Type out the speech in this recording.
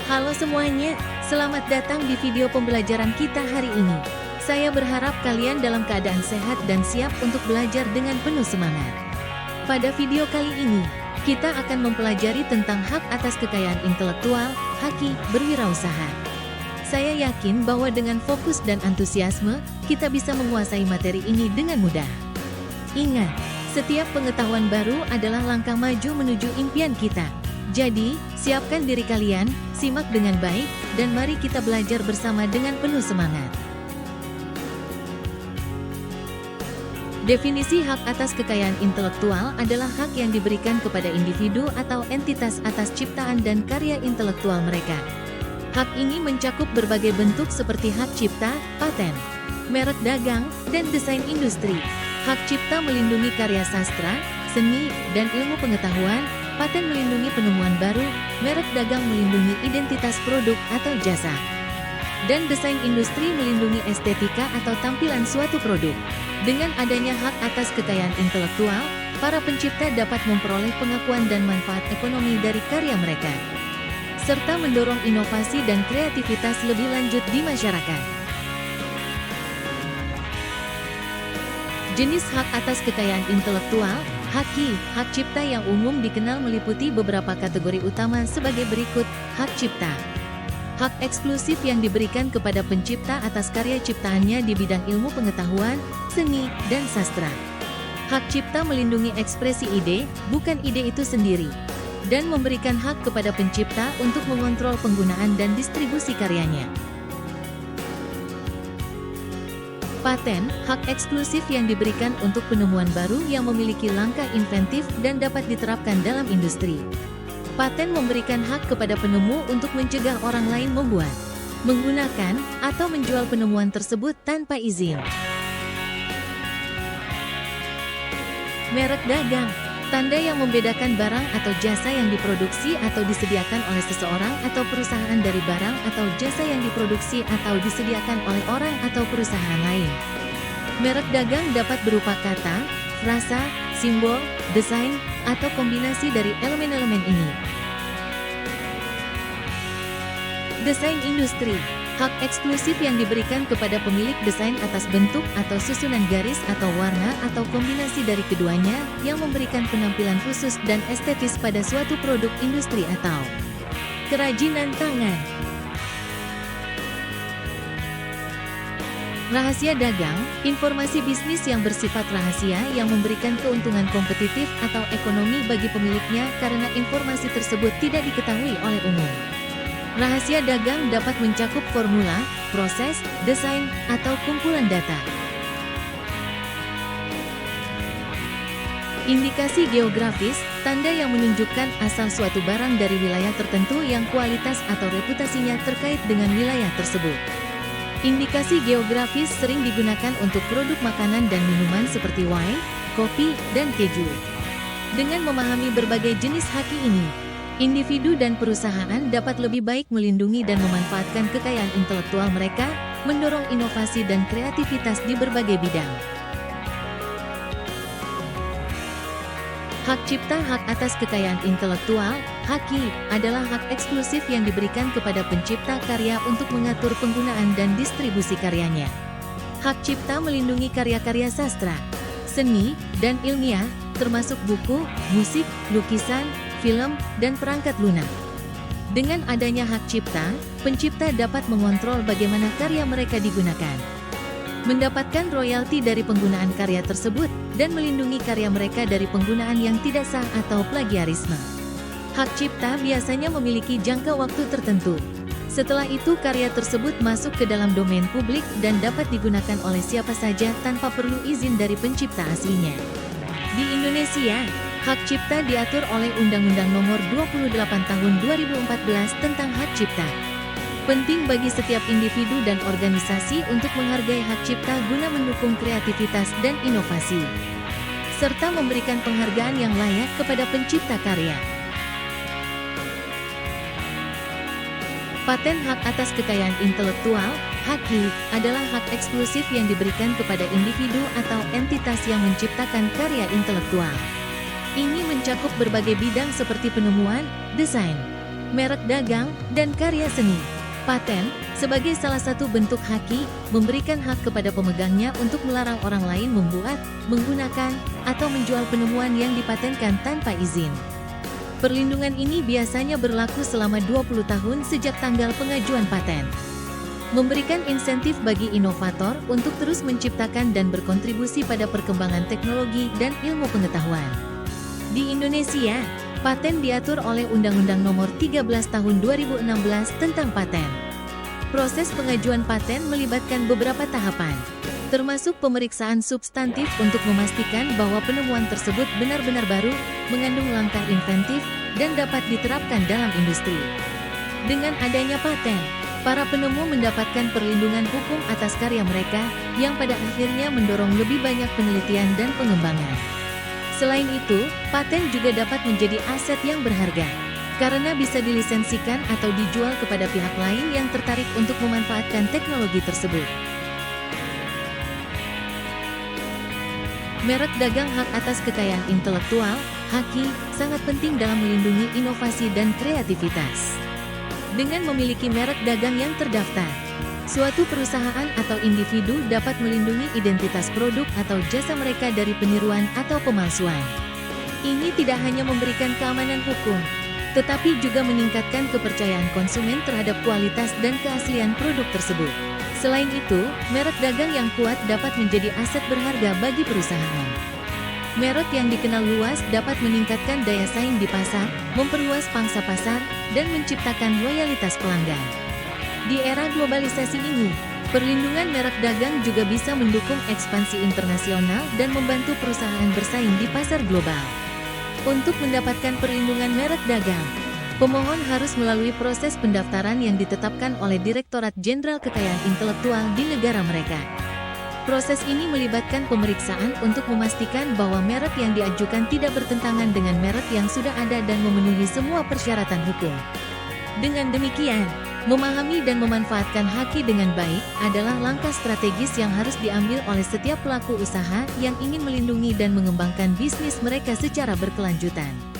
Halo semuanya, selamat datang di video pembelajaran kita hari ini. Saya berharap kalian dalam keadaan sehat dan siap untuk belajar dengan penuh semangat. Pada video kali ini, kita akan mempelajari tentang hak atas kekayaan intelektual, haki, berwirausaha. Saya yakin bahwa dengan fokus dan antusiasme, kita bisa menguasai materi ini dengan mudah. Ingat, setiap pengetahuan baru adalah langkah maju menuju impian kita. Jadi, siapkan diri kalian, simak dengan baik, dan mari kita belajar bersama dengan penuh semangat. Definisi hak atas kekayaan intelektual adalah hak yang diberikan kepada individu atau entitas atas ciptaan dan karya intelektual mereka. Hak ini mencakup berbagai bentuk seperti hak cipta, paten, merek dagang, dan desain industri. Hak cipta melindungi karya sastra, seni, dan ilmu pengetahuan. Paten melindungi penemuan baru, merek dagang melindungi identitas produk atau jasa. Dan desain industri melindungi estetika atau tampilan suatu produk. Dengan adanya hak atas kekayaan intelektual, para pencipta dapat memperoleh pengakuan dan manfaat ekonomi dari karya mereka, serta mendorong inovasi dan kreativitas lebih lanjut di masyarakat. Jenis hak atas kekayaan intelektual. Haki, hak cipta yang umum dikenal meliputi beberapa kategori utama sebagai berikut. Hak cipta. Hak eksklusif yang diberikan kepada pencipta atas karya ciptaannya di bidang ilmu pengetahuan, seni, dan sastra. Hak cipta melindungi ekspresi ide, bukan ide itu sendiri, dan memberikan hak kepada pencipta untuk mengontrol penggunaan dan distribusi karyanya. Paten, hak eksklusif yang diberikan untuk penemuan baru yang memiliki langkah inventif dan dapat diterapkan dalam industri. Paten memberikan hak kepada penemu untuk mencegah orang lain membuat, menggunakan, atau menjual penemuan tersebut tanpa izin. Merek dagang, tanda yang membedakan barang atau jasa yang diproduksi atau disediakan oleh seseorang atau perusahaan dari barang atau jasa yang diproduksi atau disediakan oleh orang atau perusahaan lain. Merek dagang dapat berupa kata, frasa, simbol, desain, atau kombinasi dari elemen-elemen ini. Desain industri, hak eksklusif yang diberikan kepada pemilik desain atas bentuk atau susunan garis atau warna atau kombinasi dari keduanya yang memberikan penampilan khusus dan estetis pada suatu produk industri atau kerajinan tangan. Rahasia dagang, informasi bisnis yang bersifat rahasia yang memberikan keuntungan kompetitif atau ekonomi bagi pemiliknya karena informasi tersebut tidak diketahui oleh umum. Rahasia dagang dapat mencakup formula, proses, desain, atau kumpulan data. Indikasi geografis, tanda yang menunjukkan asal suatu barang dari wilayah tertentu yang kualitas atau reputasinya terkait dengan wilayah tersebut. Indikasi geografis sering digunakan untuk produk makanan dan minuman seperti wine, kopi, dan keju. Dengan memahami berbagai jenis haki ini, individu dan perusahaan dapat lebih baik melindungi dan memanfaatkan kekayaan intelektual mereka, mendorong inovasi dan kreativitas di berbagai bidang. Hak cipta, hak atas kekayaan intelektual, haki, adalah hak eksklusif yang diberikan kepada pencipta karya untuk mengatur penggunaan dan distribusi karyanya. Hak cipta melindungi karya-karya sastra, seni, dan ilmiah, termasuk buku, musik, lukisan, film, dan perangkat lunak. Dengan adanya hak cipta, pencipta dapat mengontrol bagaimana karya mereka digunakan, mendapatkan royalti dari penggunaan karya tersebut, dan melindungi karya mereka dari penggunaan yang tidak sah atau plagiarisme. Hak cipta biasanya memiliki jangka waktu tertentu. Setelah itu karya tersebut masuk ke dalam domain publik dan dapat digunakan oleh siapa saja tanpa perlu izin dari pencipta aslinya. Di Indonesia, hak cipta diatur oleh Undang-Undang Nomor 28 Tahun 2014 tentang hak cipta. Penting bagi setiap individu dan organisasi untuk menghargai hak cipta guna mendukung kreativitas dan inovasi, serta memberikan penghargaan yang layak kepada pencipta karya. Paten, hak atas kekayaan intelektual, haki, adalah hak eksklusif yang diberikan kepada individu atau entitas yang menciptakan karya intelektual. Ini mencakup berbagai bidang seperti penemuan, desain, merek dagang, dan karya seni. Paten, sebagai salah satu bentuk haki, memberikan hak kepada pemegangnya untuk melarang orang lain membuat, menggunakan, atau menjual penemuan yang dipatenkan tanpa izin. Perlindungan ini biasanya berlaku selama 20 tahun sejak tanggal pengajuan paten. Memberikan insentif bagi inovator untuk terus menciptakan dan berkontribusi pada perkembangan teknologi dan ilmu pengetahuan. Di Indonesia, paten diatur oleh Undang-Undang Nomor 13 Tahun 2016 tentang Paten. Proses pengajuan paten melibatkan beberapa tahapan, termasuk pemeriksaan substantif untuk memastikan bahwa penemuan tersebut benar-benar baru, mengandung langkah inventif, dan dapat diterapkan dalam industri. Dengan adanya paten, para penemu mendapatkan perlindungan hukum atas karya mereka, yang pada akhirnya mendorong lebih banyak penelitian dan pengembangan. Selain itu, paten juga dapat menjadi aset yang berharga, karena bisa dilisensikan atau dijual kepada pihak lain yang tertarik untuk memanfaatkan teknologi tersebut. Merek dagang hak atas kekayaan intelektual, haki, sangat penting dalam melindungi inovasi dan kreativitas. Dengan memiliki merek dagang yang terdaftar, suatu perusahaan atau individu dapat melindungi identitas produk atau jasa mereka dari peniruan atau pemalsuan. Ini tidak hanya memberikan keamanan hukum, tetapi juga meningkatkan kepercayaan konsumen terhadap kualitas dan keaslian produk tersebut. Selain itu, merek dagang yang kuat dapat menjadi aset berharga bagi perusahaan. Merek yang dikenal luas dapat meningkatkan daya saing di pasar, memperluas pangsa pasar, dan menciptakan loyalitas pelanggan. Di era globalisasi ini, perlindungan merek dagang juga bisa mendukung ekspansi internasional dan membantu perusahaan bersaing di pasar global. Untuk mendapatkan perlindungan merek dagang, pemohon harus melalui proses pendaftaran yang ditetapkan oleh Direktorat Jenderal Kekayaan Intelektual di negara mereka. Proses ini melibatkan pemeriksaan untuk memastikan bahwa merek yang diajukan tidak bertentangan dengan merek yang sudah ada dan memenuhi semua persyaratan hukum. Dengan demikian, memahami dan memanfaatkan haki dengan baik adalah langkah strategis yang harus diambil oleh setiap pelaku usaha yang ingin melindungi dan mengembangkan bisnis mereka secara berkelanjutan.